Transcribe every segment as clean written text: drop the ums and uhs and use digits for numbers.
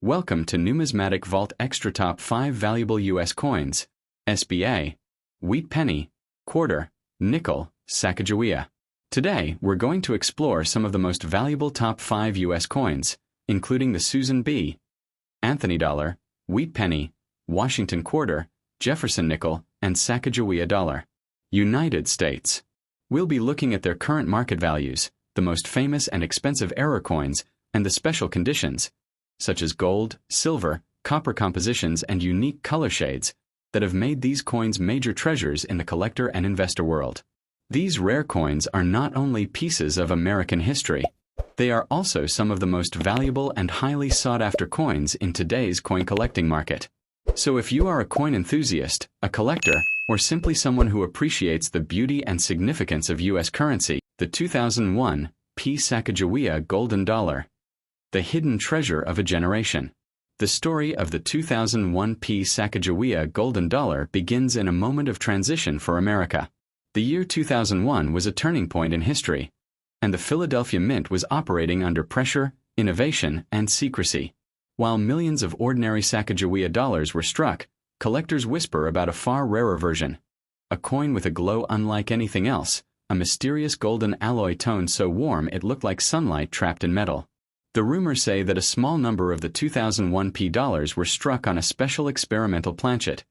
Welcome to Numismatic Vault Extra Top 5 Valuable U.S. Coins, SBA, Wheat Penny, Quarter, Nickel, Sacagawea. Today, we're going to explore some of the most valuable top 5 U.S. coins, including the Susan B. Anthony Dollar, Wheat Penny, Washington Quarter, Jefferson Nickel, and Sacagawea Dollar. United States. We'll be looking at their current market values, the most famous and expensive error coins, and the special conditions, such as gold, silver, copper compositions, and unique color shades, that have made these coins major treasures in the collector and investor world. These rare coins are not only pieces of American history, they are also some of the most valuable and highly sought-after coins in today's coin collecting market. So if you are a coin enthusiast, a collector, or simply someone who appreciates the beauty and significance of U.S. currency, the 2001 P. Sacagawea Golden Dollar. The hidden treasure of a generation. The story of the 2001 P. Sacagawea Golden Dollar begins in a moment of transition for America. The year 2001 was a turning point in history, and the Philadelphia Mint was operating under pressure, innovation, and secrecy. While millions of ordinary Sacagawea dollars were struck, collectors whisper about a far rarer version. A coin with a glow unlike anything else, a mysterious golden alloy tone so warm it looked like sunlight trapped in metal. The rumors say that a small number of the 2001 P dollars were struck on a special experimental planchet,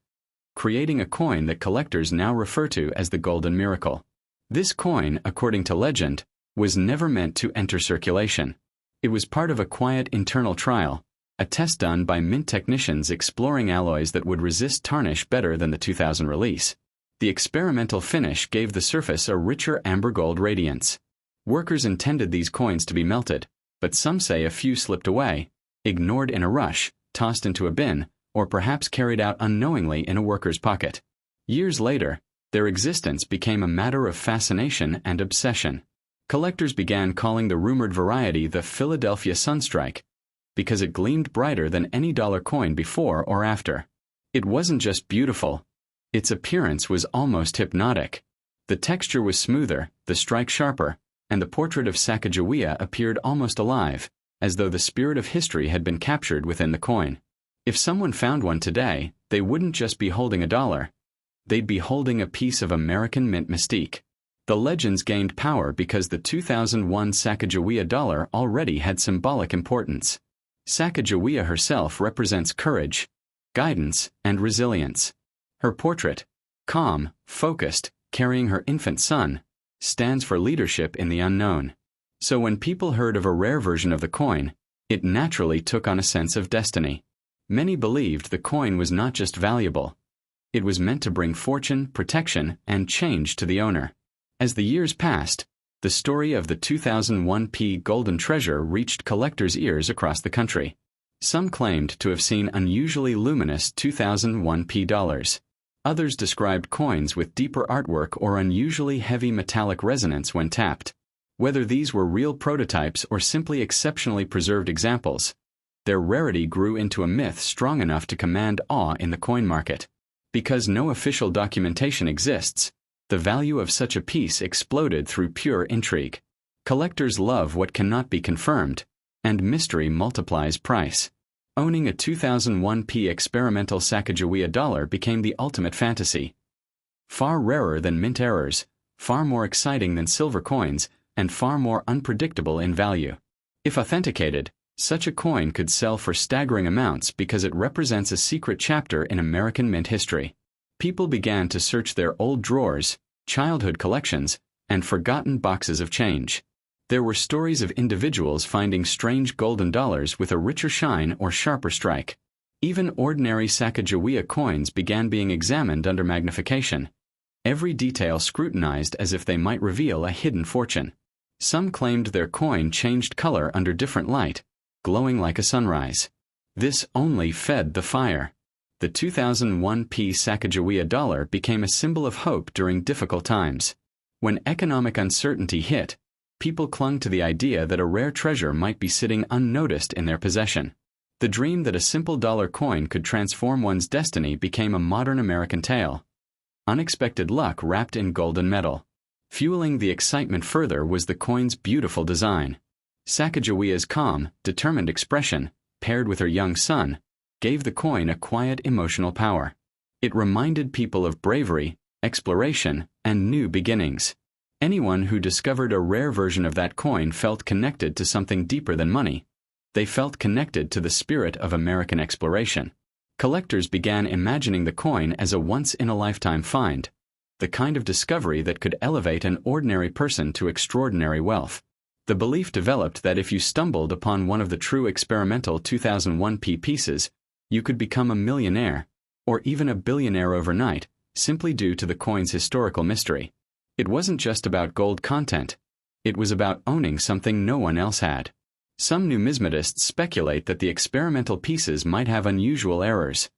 creating a coin that collectors now refer to as the Golden Miracle. This coin, according to legend, was never meant to enter circulation. It was part of a quiet internal trial, a test done by mint technicians exploring alloys that would resist tarnish better than the 2000 release. The experimental finish gave the surface a richer amber gold radiance. Workers intended these coins to be melted, but some say a few slipped away, ignored in a rush, tossed into a bin, or perhaps carried out unknowingly in a worker's pocket. Years later, their existence became a matter of fascination and obsession. Collectors began calling the rumored variety the Philadelphia Sunstrike, because it gleamed brighter than any dollar coin before or after. It wasn't just beautiful. Its appearance was almost hypnotic. The texture was smoother, the strike sharper, and the portrait of Sacagawea appeared almost alive, as though the spirit of history had been captured within the coin. If someone found one today, they wouldn't just be holding a dollar. They'd be holding a piece of American mint mystique. The legends gained power because the 2001 Sacagawea dollar already had symbolic importance. Sacagawea herself represents courage, guidance, and resilience. Her portrait, calm, focused, carrying her infant son, stands for leadership in the unknown. So when people heard of a rare version of the coin, it naturally took on a sense of destiny. Many believed the coin was not just valuable. It was meant to bring fortune, protection, and change to the owner. As the years passed, the story of the 2001 P Golden Treasure reached collectors' ears across the country. Some claimed to have seen unusually luminous 2001 P dollars. Others described coins with deeper artwork or unusually heavy metallic resonance when tapped. Whether these were real prototypes or simply exceptionally preserved examples, their rarity grew into a myth strong enough to command awe in the coin market. Because no official documentation exists, the value of such a piece exploded through pure intrigue. Collectors love what cannot be confirmed, and mystery multiplies price. Owning a 2001 P experimental Sacagawea dollar became the ultimate fantasy. Far rarer than mint errors, far more exciting than silver coins, and far more unpredictable in value. If authenticated, such a coin could sell for staggering amounts because it represents a secret chapter in American mint history. People began to search their old drawers, childhood collections, and forgotten boxes of change. There were stories of individuals finding strange golden dollars with a richer shine or sharper strike. Even ordinary Sacagawea coins began being examined under magnification, every detail scrutinized as if they might reveal a hidden fortune. Some claimed their coin changed color under different light, glowing like a sunrise. This only fed the fire. The 2001 P Sacagawea dollar became a symbol of hope during difficult times. When economic uncertainty hit, people clung to the idea that a rare treasure might be sitting unnoticed in their possession. The dream that a simple dollar coin could transform one's destiny became a modern American tale. Unexpected luck wrapped in golden metal. Fueling the excitement further was the coin's beautiful design. Sacagawea's calm, determined expression, paired with her young son, gave the coin a quiet emotional power. It reminded people of bravery, exploration, and new beginnings. Anyone who discovered a rare version of that coin felt connected to something deeper than money. They felt connected to the spirit of American exploration. Collectors began imagining the coin as a once-in-a-lifetime find, the kind of discovery that could elevate an ordinary person to extraordinary wealth. The belief developed that if you stumbled upon one of the true experimental 2001p pieces, you could become a millionaire, or even a billionaire overnight, simply due to the coin's historical mystery. It wasn't just about gold content. It was about owning something no one else had. Some numismatists speculate that the experimental pieces might have unusual errors,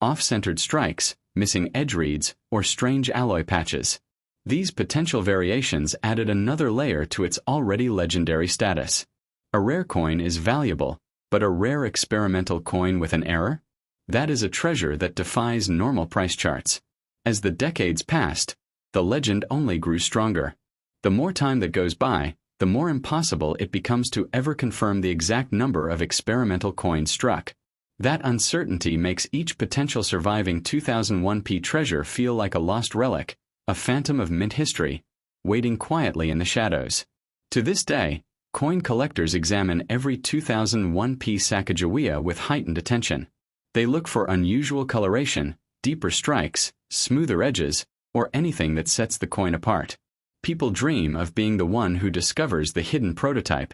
off-centered strikes, missing edge reeds, or strange alloy patches. These potential variations added another layer to its already legendary status. A rare coin is valuable, but a rare experimental coin with an error? That is a treasure that defies normal price charts. As the decades passed, the legend only grew stronger. The more time that goes by, the more impossible it becomes to ever confirm the exact number of experimental coins struck. That uncertainty makes each potential surviving 2001p treasure feel like a lost relic, a phantom of mint history, waiting quietly in the shadows. To this day, coin collectors examine every 2001p Sacagawea with heightened attention. They look for unusual coloration, deeper strikes, smoother edges, or anything that sets the coin apart. People dream of being the one who discovers the hidden prototype,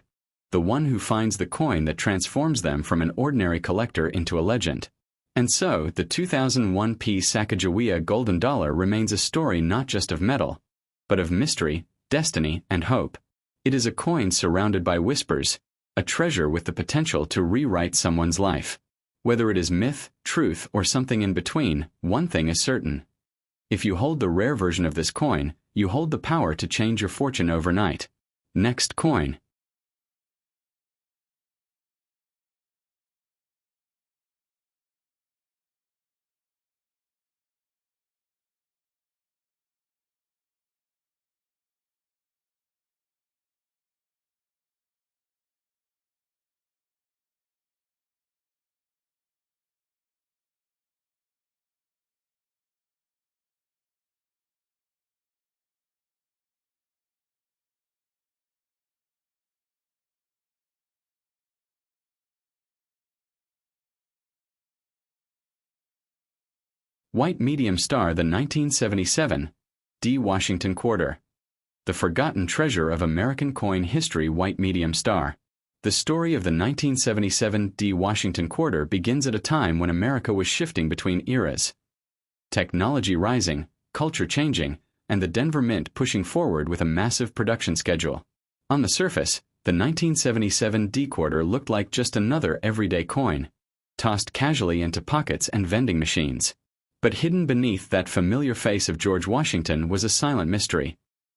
the one who finds the coin that transforms them from an ordinary collector into a legend. And so, the 2001p Sacagawea Golden Dollar remains a story not just of metal, but of mystery, destiny, and hope. It is a coin surrounded by whispers, a treasure with the potential to rewrite someone's life. Whether it is myth, truth, or something in between, one thing is certain. If you hold the rare version of this coin, you hold the power to change your fortune overnight. Next coin. White Medium Star, the 1977 D. Washington Quarter. The forgotten treasure of American coin history. White Medium Star. The story of the 1977 D. Washington Quarter begins at a time when America was shifting between eras. Technology rising, culture changing, and the Denver Mint pushing forward with a massive production schedule. On the surface, the 1977 D. Quarter looked like just another everyday coin, tossed casually into pockets and vending machines. But hidden beneath that familiar face of George Washington was a silent mystery.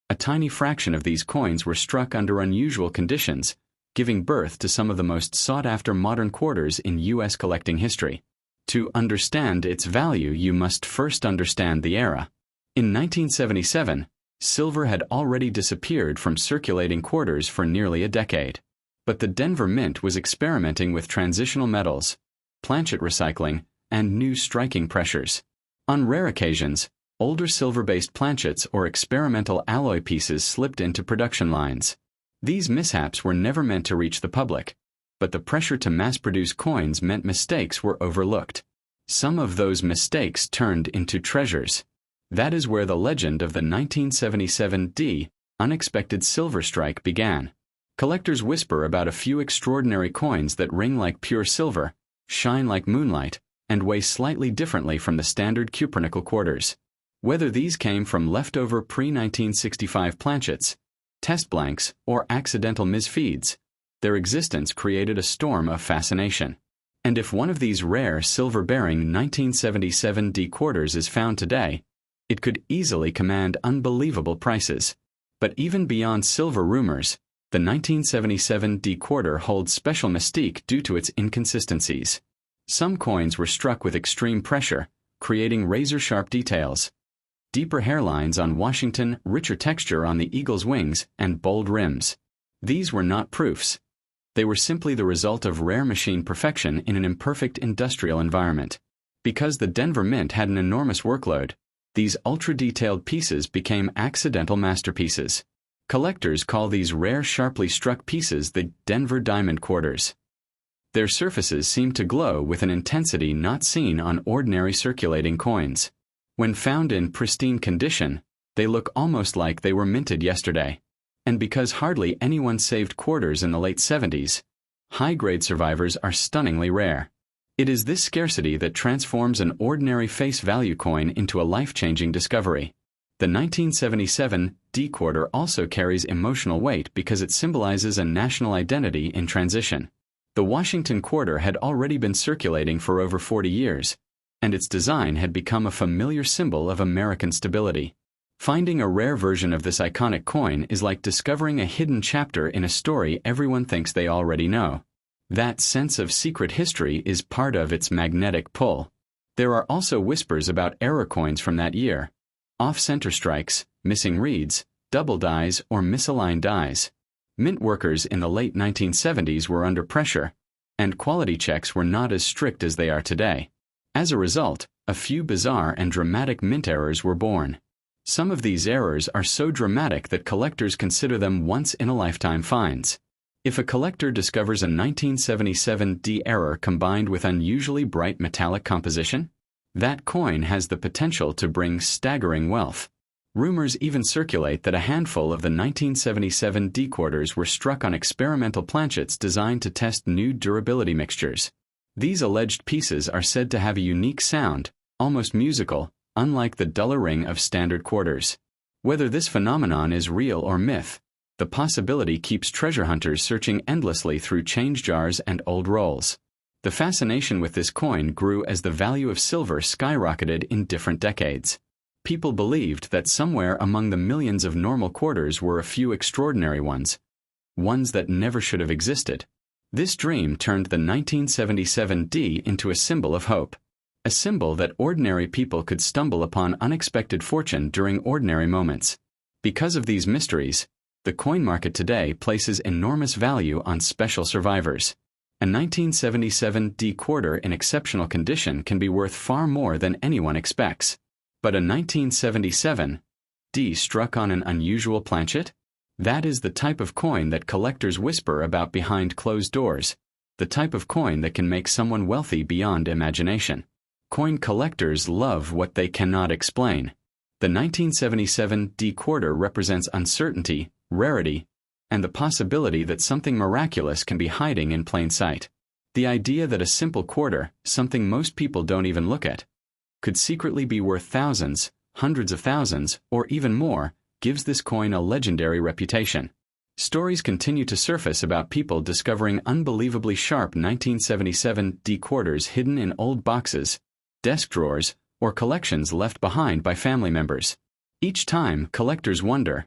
A tiny fraction of these coins were struck under unusual conditions, giving birth to some of the most sought-after modern quarters in U.S. collecting history. To understand its value, you must first understand the era. In 1977, silver had already disappeared from circulating quarters for nearly a decade. But the Denver Mint was experimenting with transitional metals, planchet recycling, and new striking pressures. On rare occasions, older silver-based planchets or experimental alloy pieces slipped into production lines. These mishaps were never meant to reach the public, but the pressure to mass-produce coins meant mistakes were overlooked. Some of those mistakes turned into treasures. That is where the legend of the 1977 D. Unexpected Silver Strike began. Collectors whisper about a few extraordinary coins that ring like pure silver, shine like moonlight, and weigh slightly differently from the standard cupronickel quarters. Whether these came from leftover pre-1965 planchets, test blanks, or accidental misfeeds, their existence created a storm of fascination. And if one of these rare silver-bearing 1977 D quarters is found today, it could easily command unbelievable prices. But even beyond silver rumors, the 1977 D quarter holds special mystique due to its inconsistencies. Some coins were struck with extreme pressure, creating razor-sharp details. Deeper hairlines on Washington, richer texture on the eagle's wings, and bold rims. These were not proofs. They were simply the result of rare machine perfection in an imperfect industrial environment. Because the Denver Mint had an enormous workload, these ultra-detailed pieces became accidental masterpieces. Collectors call these rare sharply struck pieces the Denver diamond quarters. Their surfaces seem to glow with an intensity not seen on ordinary circulating coins. When found in pristine condition, they look almost like they were minted yesterday. And because hardly anyone saved quarters in the late 70s, high-grade survivors are stunningly rare. It is this scarcity that transforms an ordinary face value coin into a life-changing discovery. The 1977 D quarter also carries emotional weight because it symbolizes a national identity in transition. The Washington quarter had already been circulating for over 40 years, and its design had become a familiar symbol of American stability. Finding a rare version of this iconic coin is like discovering a hidden chapter in a story everyone thinks they already know. That sense of secret history is part of its magnetic pull. There are also whispers about error coins from that year. Off-center strikes, missing reads, double dies, or misaligned dies. Mint workers in the late 1970s were under pressure, and quality checks were not as strict as they are today. As a result, a few bizarre and dramatic mint errors were born. Some of these errors are so dramatic that collectors consider them once-in-a-lifetime finds. If a collector discovers a 1977 D error combined with unusually bright metallic composition, that coin has the potential to bring staggering wealth. Rumors even circulate that a handful of the 1977 D quarters were struck on experimental planchets designed to test new durability mixtures. These alleged pieces are said to have a unique sound, almost musical, unlike the duller ring of standard quarters. Whether this phenomenon is real or myth, the possibility keeps treasure hunters searching endlessly through change jars and old rolls. The fascination with this coin grew as the value of silver skyrocketed in different decades. People believed that somewhere among the millions of normal quarters were a few extraordinary ones that never should have existed. This dream turned the 1977 D into a symbol of hope, a symbol that ordinary people could stumble upon unexpected fortune during ordinary moments. Because of these mysteries, the coin market today places enormous value on special survivors. A 1977 D quarter in exceptional condition can be worth far more than anyone expects. But a 1977 D struck on an unusual planchet? That is the type of coin that collectors whisper about behind closed doors, the type of coin that can make someone wealthy beyond imagination. Coin collectors love what they cannot explain. The 1977 D quarter represents uncertainty, rarity, and the possibility that something miraculous can be hiding in plain sight. The idea that a simple quarter, something most people don't even look at, could secretly be worth thousands, hundreds of thousands, or even more, gives this coin a legendary reputation. Stories continue to surface about people discovering unbelievably sharp 1977 D quarters hidden in old boxes, desk drawers, or collections left behind by family members. Each time, collectors wonder,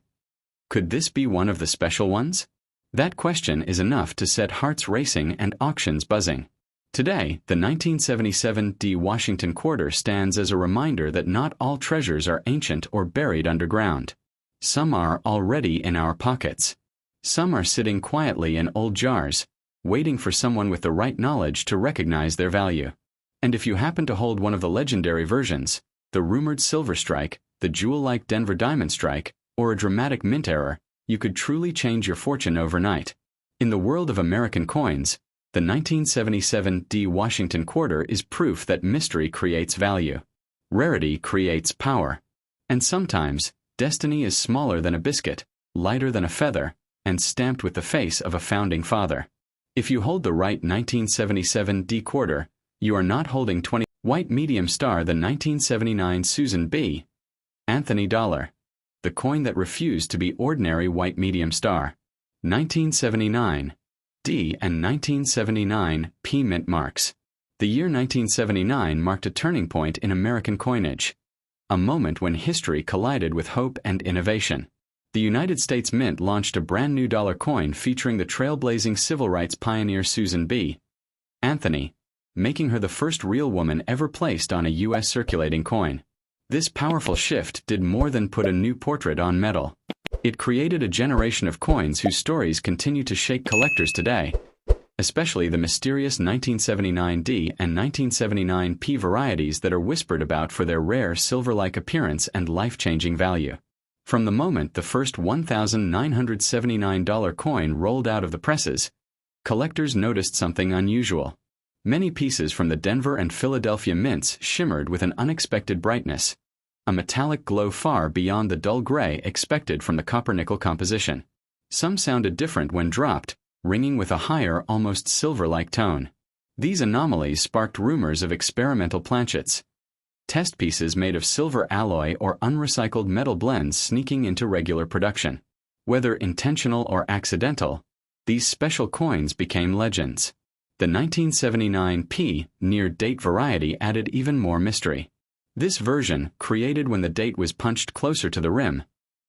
could this be one of the special ones? That question is enough to set hearts racing and auctions buzzing. Today, the 1977 D Washington quarter stands as a reminder that not all treasures are ancient or buried underground. Some are already in our pockets. Some are sitting quietly in old jars, waiting for someone with the right knowledge to recognize their value. And if you happen to hold one of the legendary versions, the rumored silver strike, the jewel-like Denver diamond strike, or a dramatic mint error, you could truly change your fortune overnight. In the world of American coins, the 1977 D Washington quarter is proof that mystery creates value. Rarity creates power. And sometimes, destiny is smaller than a biscuit, lighter than a feather, and stamped with the face of a founding father. If you hold the right 1977 D quarter, you are not holding 20 white medium star the 1979 Susan B. Anthony dollar, the coin that refused to be ordinary white medium star. 1979 D and 1979 P mint marks. The year 1979 marked a turning point in American coinage, a moment when history collided with hope and innovation. The United States Mint launched a brand new dollar coin featuring the trailblazing civil rights pioneer Susan B. Anthony, making her the first real woman ever placed on a U.S. circulating coin. This powerful shift did more than put a new portrait on metal. It created a generation of coins whose stories continue to shake collectors today, especially the mysterious 1979D and 1979P varieties that are whispered about for their rare silver-like appearance and life-changing value. From the moment the first $1,979 coin rolled out of the presses, collectors noticed something unusual. Many pieces from the Denver and Philadelphia mints shimmered with an unexpected brightness, a metallic glow far beyond the dull gray expected from the copper-nickel composition. Some sounded different when dropped, ringing with a higher, almost silver-like tone. These anomalies sparked rumors of experimental planchets, test pieces made of silver alloy or unrecycled metal blends sneaking into regular production. Whether intentional or accidental, these special coins became legends. The 1979P near-date variety added even more mystery. This version, created when the date was punched closer to the rim,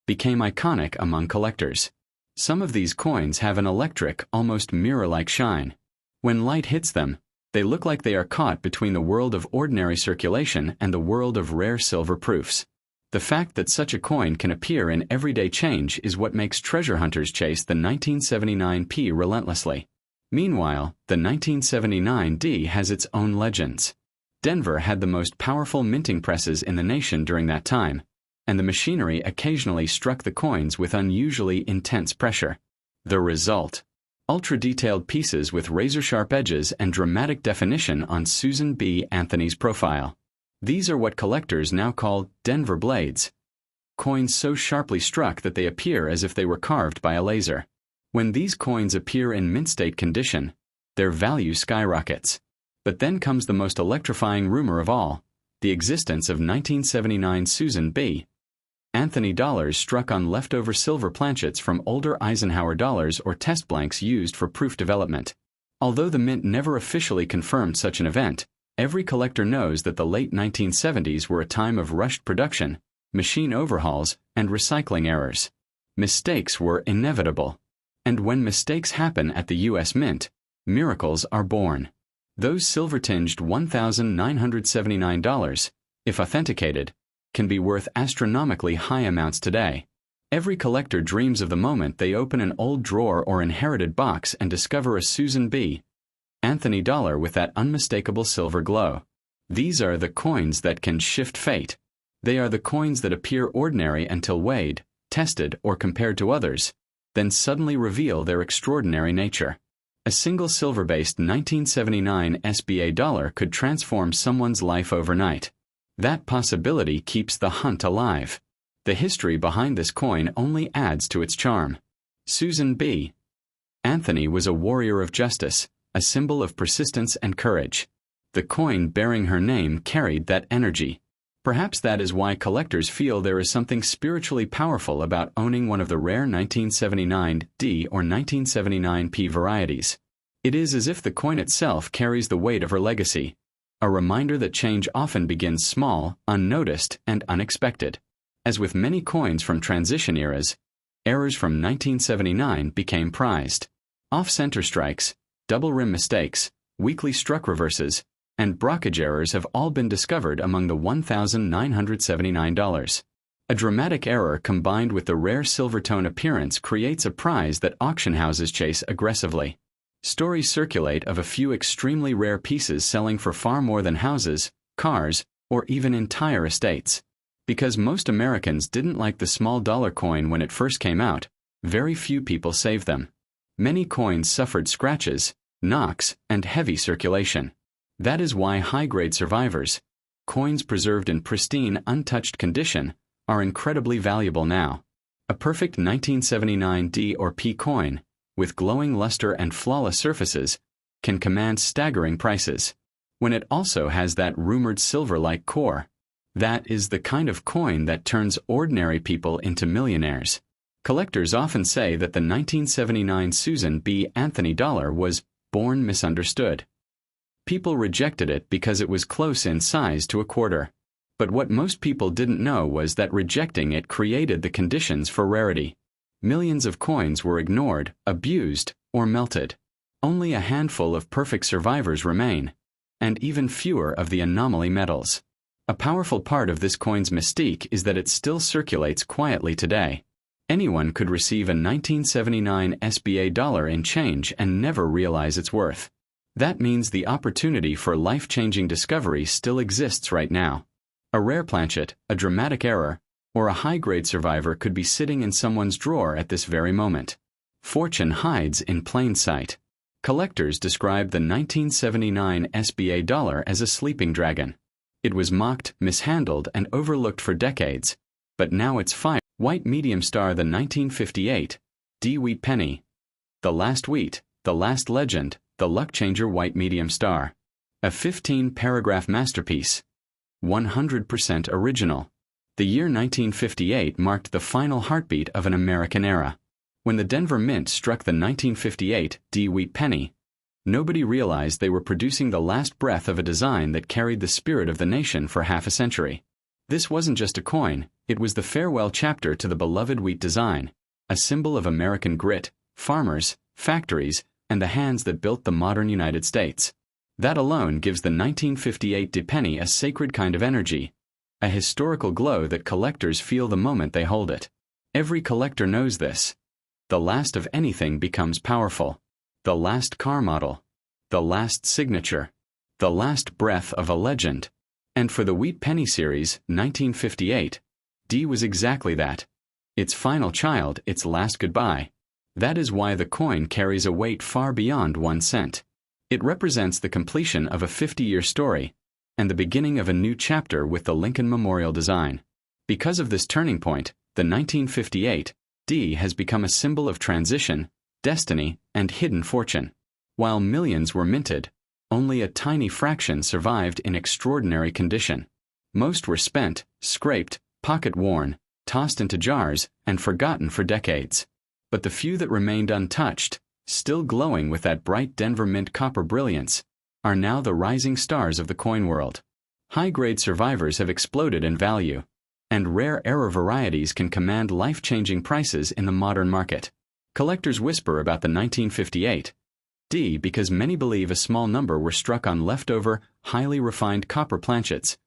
became iconic among collectors. Some of these coins have an electric, almost mirror-like shine. When light hits them, they look like they are caught between the world of ordinary circulation and the world of rare silver proofs. The fact that such a coin can appear in everyday change is what makes treasure hunters chase the 1979P relentlessly. Meanwhile, the 1979D has its own legends. Denver had the most powerful minting presses in the nation during that time, and the machinery occasionally struck the coins with unusually intense pressure. The result: ultra-detailed pieces with razor-sharp edges and dramatic definition on Susan B. Anthony's profile. These are what collectors now call Denver blades, coins so sharply struck that they appear as if they were carved by a laser. When these coins appear in mint-state condition, their value skyrockets. But then comes the most electrifying rumor of all, the existence of 1979 Susan B. Anthony dollars struck on leftover silver planchets from older Eisenhower dollars or test blanks used for proof development. Although the mint never officially confirmed such an event, every collector knows that the late 1970s were a time of rushed production, machine overhauls, and recycling errors. Mistakes were inevitable. And when mistakes happen at the U.S. Mint, miracles are born. Those silver-tinged $1,979, if authenticated, can be worth astronomically high amounts today. Every collector dreams of the moment they open an old drawer or inherited box and discover a Susan B. Anthony dollar with that unmistakable silver glow. These are the coins that can shift fate. They are the coins that appear ordinary until weighed, tested, or compared to others, then suddenly reveal their extraordinary nature. A single silver-based 1979 SBA dollar could transform someone's life overnight. That possibility keeps the hunt alive. The history behind this coin only adds to its charm. Susan B. Anthony was a warrior of justice, a symbol of persistence and courage. The coin bearing her name carried that energy. Perhaps that is why collectors feel there is something spiritually powerful about owning one of the rare 1979D or 1979P varieties. It is as if the coin itself carries the weight of her legacy, a reminder that change often begins small, unnoticed, and unexpected. As with many coins from transition eras, errors from 1979 became prized. Off-center strikes, double rim mistakes, weakly struck reverses, and brockage errors have all been discovered among the $1,979. A dramatic error combined with the rare silver tone appearance creates a prize that auction houses chase aggressively. Stories circulate of a few extremely rare pieces selling for far more than houses, cars, or even entire estates. Because most Americans didn't like the small dollar coin when it first came out, very few people saved them. Many coins suffered scratches, knocks, and heavy circulation. That is why high-grade survivors, coins preserved in pristine, untouched condition, are incredibly valuable now. A perfect 1979 D or P coin, with glowing luster and flawless surfaces, can command staggering prices. When it also has that rumored silver-like core, that is the kind of coin that turns ordinary people into millionaires. Collectors often say that the 1979 Susan B. Anthony dollar was born misunderstood. People rejected it because it was close in size to a quarter. But what most people didn't know was that rejecting it created the conditions for rarity. Millions of coins were ignored, abused, or melted. Only a handful of perfect survivors remain, and even fewer of the anomaly metals. A powerful part of this coin's mystique is that it still circulates quietly today. Anyone could receive a 1979 SBA dollar in change and never realize its worth. That means the opportunity for life-changing discovery still exists right now. A rare planchet, a dramatic error, or a high-grade survivor could be sitting in someone's drawer at this very moment. Fortune hides in plain sight. Collectors describe the 1979 SBA dollar as a sleeping dragon. It was mocked, mishandled, and overlooked for decades, but now it's fire. White medium star, the 1958 D wheat penny. The last wheat, the last legend, the luck changer white medium star. A 15-paragraph masterpiece. 100% original. The year 1958 marked the final heartbeat of an American era. When the Denver Mint struck the 1958 D wheat penny, nobody realized they were producing the last breath of a design that carried the spirit of the nation for half a century. This wasn't just a coin, it was the farewell chapter to the beloved wheat design, a symbol of American grit, farmers, factories, and the hands that built the modern United States. That alone gives the 1958 D penny a sacred kind of energy, a historical glow that collectors feel the moment they hold it. Every collector knows this. The last of anything becomes powerful. The last car model. The last signature. The last breath of a legend. And for the Wheat Penny series, 1958, D was exactly that. Its final child, its last goodbye. That is why the coin carries a weight far beyond 1 cent. It represents the completion of a 50-year story, and the beginning of a new chapter with the Lincoln Memorial design. Because of this turning point, the 1958 D has become a symbol of transition, destiny, and hidden fortune. While millions were minted, only a tiny fraction survived in extraordinary condition. Most were spent, scraped, pocket-worn, tossed into jars, and forgotten for decades. But the few that remained untouched, still glowing with that bright Denver Mint copper brilliance, are now the rising stars of the coin world. High-grade survivors have exploded in value, and rare error varieties can command life-changing prices in the modern market. Collectors whisper about the 1958 D because many believe a small number were struck on leftover, highly refined copper planchets,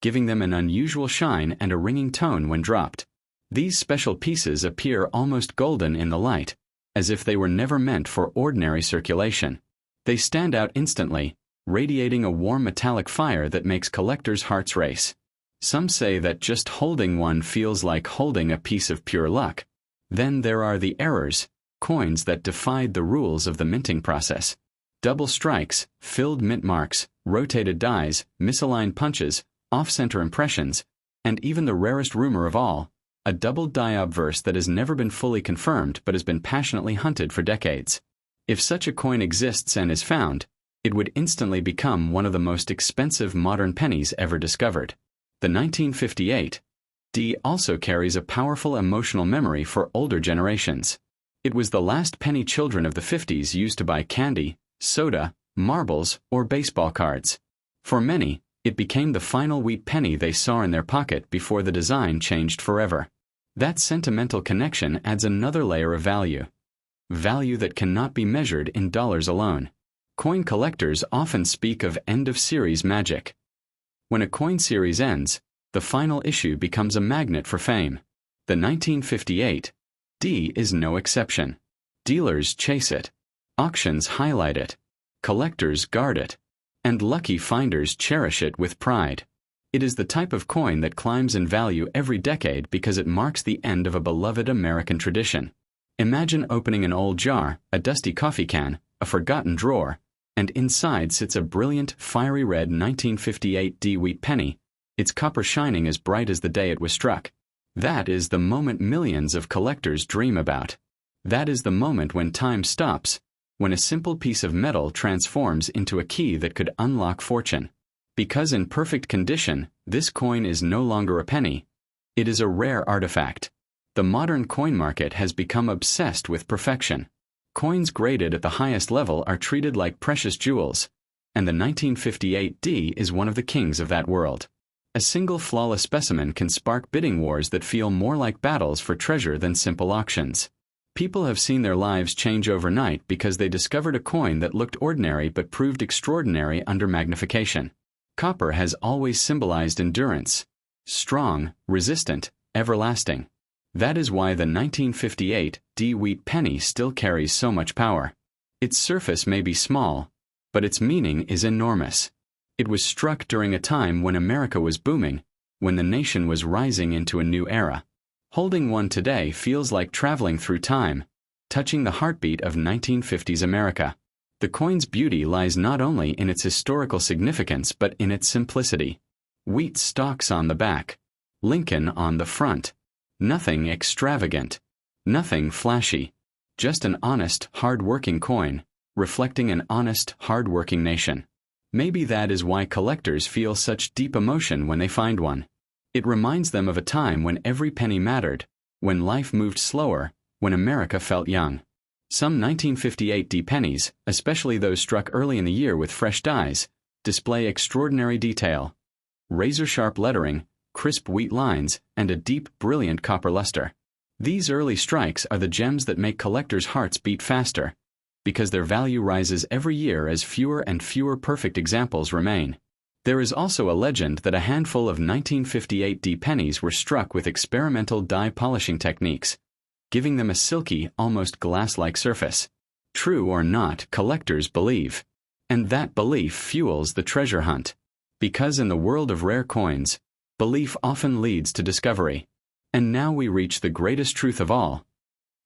giving them an unusual shine and a ringing tone when dropped. These special pieces appear almost golden in the light, as if they were never meant for ordinary circulation. They stand out instantly, radiating a warm metallic fire that makes collectors' hearts race. Some say that just holding one feels like holding a piece of pure luck. Then there are the errors, coins that defied the rules of the minting process. Double strikes, filled mint marks, rotated dies, misaligned punches, off-center impressions, and even the rarest rumor of all, a double die obverse that has never been fully confirmed but has been passionately hunted for decades. If such a coin exists and is found, it would instantly become one of the most expensive modern pennies ever discovered. The 1958 D also carries a powerful emotional memory for older generations. It was the last penny children of the 50s used to buy candy, soda, marbles, or baseball cards. For many, it became the final wheat penny they saw in their pocket before the design changed forever. That sentimental connection adds another layer of value. Value that cannot be measured in dollars alone. Coin collectors often speak of end-of-series magic. When a coin series ends, the final issue becomes a magnet for fame. The 1958 D is no exception. Dealers chase it. Auctions highlight it. Collectors guard it. And lucky finders cherish it with pride. It is the type of coin that climbs in value every decade because it marks the end of a beloved American tradition. Imagine opening an old jar, a dusty coffee can, a forgotten drawer, and inside sits a brilliant, fiery red 1958 D wheat penny, its copper shining as bright as the day it was struck. That is the moment millions of collectors dream about. That is the moment when time stops, when a simple piece of metal transforms into a key that could unlock fortune. Because in perfect condition, this coin is no longer a penny. It is a rare artifact. The modern coin market has become obsessed with perfection. Coins graded at the highest level are treated like precious jewels, and the 1958 D is one of the kings of that world. A single flawless specimen can spark bidding wars that feel more like battles for treasure than simple auctions. People have seen their lives change overnight because they discovered a coin that looked ordinary but proved extraordinary under magnification. Copper has always symbolized endurance. Strong, resistant, everlasting. That is why the 1958 D wheat penny still carries so much power. Its surface may be small, but its meaning is enormous. It was struck during a time when America was booming, when the nation was rising into a new era. Holding one today feels like traveling through time, touching the heartbeat of 1950s America. The coin's beauty lies not only in its historical significance but in its simplicity. Wheat stalks on the back, Lincoln on the front. Nothing extravagant, nothing flashy, just an honest, hard-working coin, reflecting an honest, hard-working nation. Maybe that is why collectors feel such deep emotion when they find one. It reminds them of a time when every penny mattered, when life moved slower, when America felt young. Some 1958 D pennies, especially those struck early in the year with fresh dies, display extraordinary detail. Razor-sharp lettering, crisp wheat lines, and a deep, brilliant copper luster. These early strikes are the gems that make collectors' hearts beat faster, because their value rises every year as fewer and fewer perfect examples remain. There is also a legend that a handful of 1958 D pennies were struck with experimental die polishing techniques, giving them a silky, almost glass-like surface. True or not, collectors believe. And that belief fuels the treasure hunt. Because in the world of rare coins, belief often leads to discovery. And now we reach the greatest truth of all.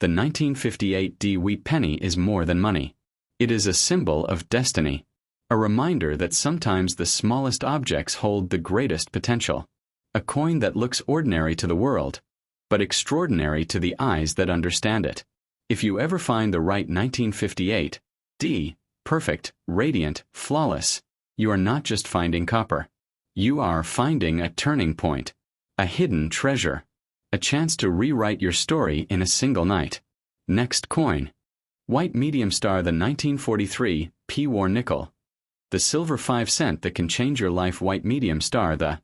The 1958 D wheat penny is more than money. It is a symbol of destiny. A reminder that sometimes the smallest objects hold the greatest potential. A coin that looks ordinary to the world, but extraordinary to the eyes that understand it. If you ever find the right 1958 D, perfect, radiant, flawless, you are not just finding copper. You are finding a turning point, a hidden treasure, a chance to rewrite your story in a single night. Next coin. White medium star, the 1943 P War nickel. The silver 5 cent that can change your life. White medium star, the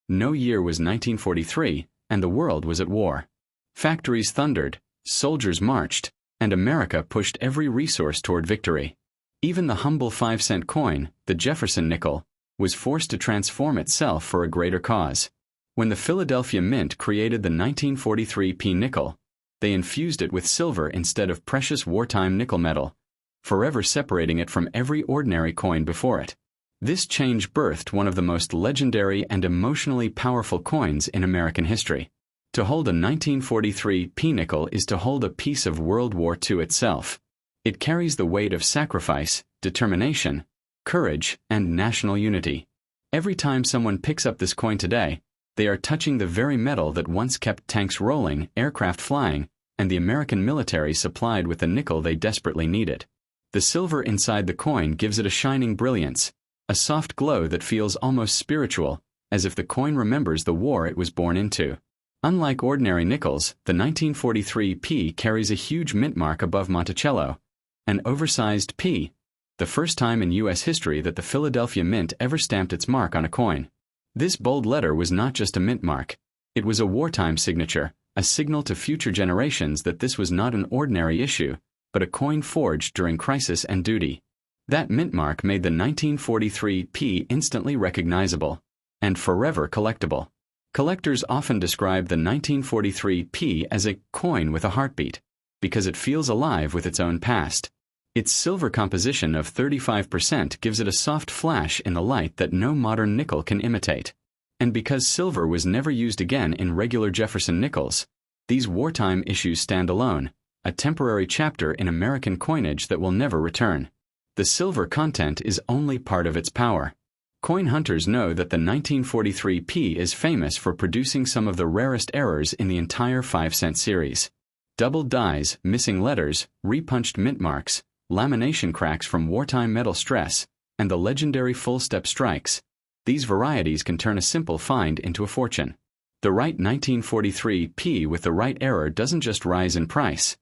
no year was 1943, and the world was at war. Factories thundered, soldiers marched, and America pushed every resource toward victory. Even the humble 5-cent coin, the Jefferson nickel, was forced to transform itself for a greater cause. When the Philadelphia Mint created the 1943 P nickel, they infused it with silver instead of precious wartime nickel metal, forever separating it from every ordinary coin before it. This change birthed one of the most legendary and emotionally powerful coins in American history. To hold a 1943 P nickel is to hold a piece of World War II itself. It carries the weight of sacrifice, determination, courage, and national unity. Every time someone picks up this coin today, they are touching the very metal that once kept tanks rolling, aircraft flying, and the American military supplied with the nickel they desperately needed. The silver inside the coin gives it a shining brilliance, a soft glow that feels almost spiritual, as if the coin remembers the war it was born into. Unlike ordinary nickels, the 1943 P carries a huge mint mark above Monticello, an oversized P, the first time in U.S. history that the Philadelphia Mint ever stamped its mark on a coin. This bold letter was not just a mint mark. It was a wartime signature, a signal to future generations that this was not an ordinary issue, but a coin forged during crisis and duty. That mint mark made the 1943 P instantly recognizable and forever collectible. Collectors often describe the 1943 P as a coin with a heartbeat, because it feels alive with its own past. Its silver composition of 35% gives it a soft flash in the light that no modern nickel can imitate. And because silver was never used again in regular Jefferson nickels, these wartime issues stand alone, a temporary chapter in American coinage that will never return. The silver content is only part of its power. Coin hunters know that the 1943 P is famous for producing some of the rarest errors in the entire 5-cent series. Doubled dies, missing letters, repunched mint marks, lamination cracks from wartime metal stress, and the legendary full-step strikes. These varieties can turn a simple find into a fortune. The right 1943 P with the right error doesn't just rise in price.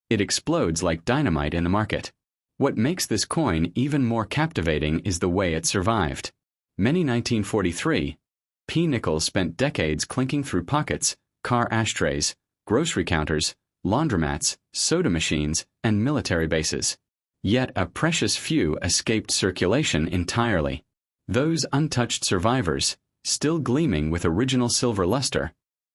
It explodes like dynamite in the market. What makes this coin even more captivating is the way it survived. Many 1943 P nickels spent decades clinking through pockets, car ashtrays, grocery counters, laundromats, soda machines, and military bases. Yet a precious few escaped circulation entirely. Those untouched survivors, still gleaming with original silver luster,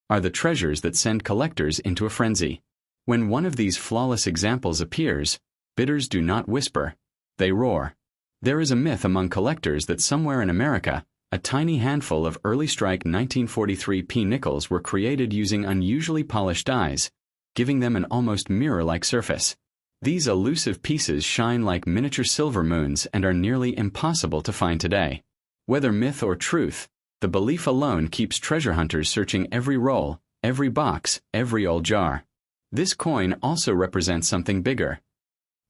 are the treasures that send collectors into a frenzy. When one of these flawless examples appears, bidders do not whisper, they roar. There is a myth among collectors that somewhere in America, a tiny handful of early strike 1943 P nickels were created using unusually polished dies, giving them an almost mirror-like surface. These elusive pieces shine like miniature silver moons and are nearly impossible to find today. Whether myth or truth, the belief alone keeps treasure hunters searching every roll, every box, every old jar. This coin also represents something bigger.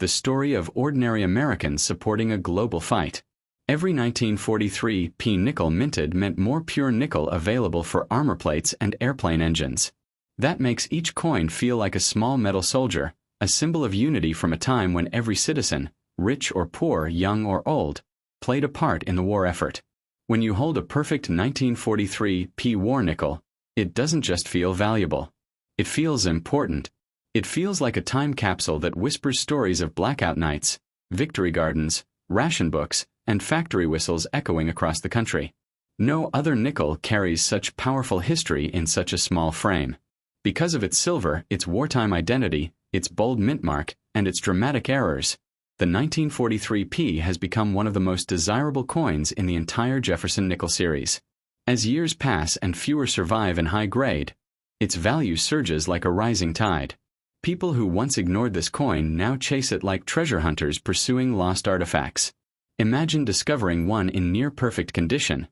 The story of ordinary Americans supporting a global fight. Every 1943 P nickel minted meant more pure nickel available for armor plates and airplane engines. That makes each coin feel like a small metal soldier, a symbol of unity from a time when every citizen, rich or poor, young or old, played a part in the war effort. When you hold a perfect 1943 P war nickel, it doesn't just feel valuable. It feels important. It feels like a time capsule that whispers stories of blackout nights, victory gardens, ration books, and factory whistles echoing across the country. No other nickel carries such powerful history in such a small frame. Because of its silver, its wartime identity, its bold mint mark, and its dramatic errors, the 1943 P has become one of the most desirable coins in the entire Jefferson nickel series. As years pass and fewer survive in high grade, its value surges like a rising tide. People who once ignored this coin now chase it like treasure hunters pursuing lost artifacts. Imagine discovering one in near-perfect condition,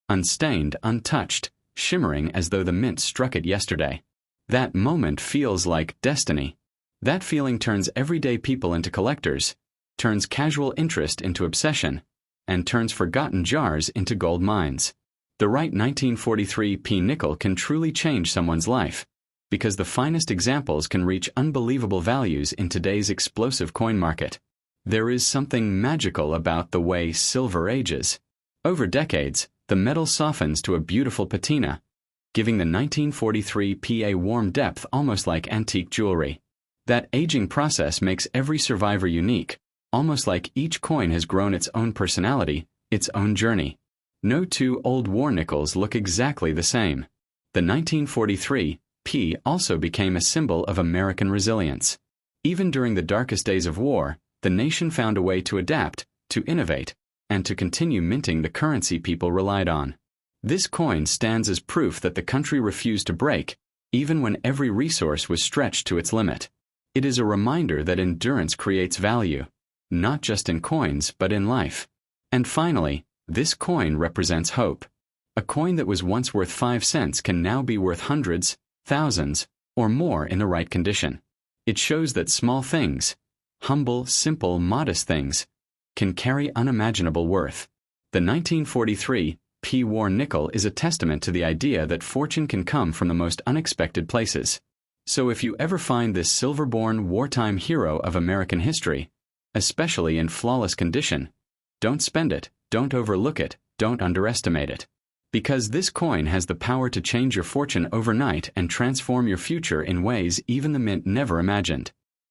unstained, untouched, shimmering as though the mint struck it yesterday. That moment feels like destiny. That feeling turns everyday people into collectors, turns casual interest into obsession, and turns forgotten jars into gold mines. The right 1943 P nickel can truly change someone's life, because the finest examples can reach unbelievable values in today's explosive coin market. There is something magical about the way silver ages. Over decades, the metal softens to a beautiful patina, giving the 1943 P a warm depth almost like antique jewelry. That aging process makes every survivor unique, almost like each coin has grown its own personality, its own journey. No two old war nickels look exactly the same. The 1943 P also became a symbol of American resilience. Even during the darkest days of war, the nation found a way to adapt, to innovate, and to continue minting the currency people relied on. This coin stands as proof that the country refused to break, even when every resource was stretched to its limit. It is a reminder that endurance creates value, not just in coins but in life. And finally, this coin represents hope. A coin that was once worth 5 cents can now be worth hundreds, thousands, or more in the right condition. It shows that small things, humble, simple, modest things, can carry unimaginable worth. The 1943 P war nickel is a testament to the idea that fortune can come from the most unexpected places. So if you ever find this silver-born wartime hero of American history, especially in flawless condition, don't spend it, don't overlook it, don't underestimate it. Because this coin has the power to change your fortune overnight and transform your future in ways even the mint never imagined.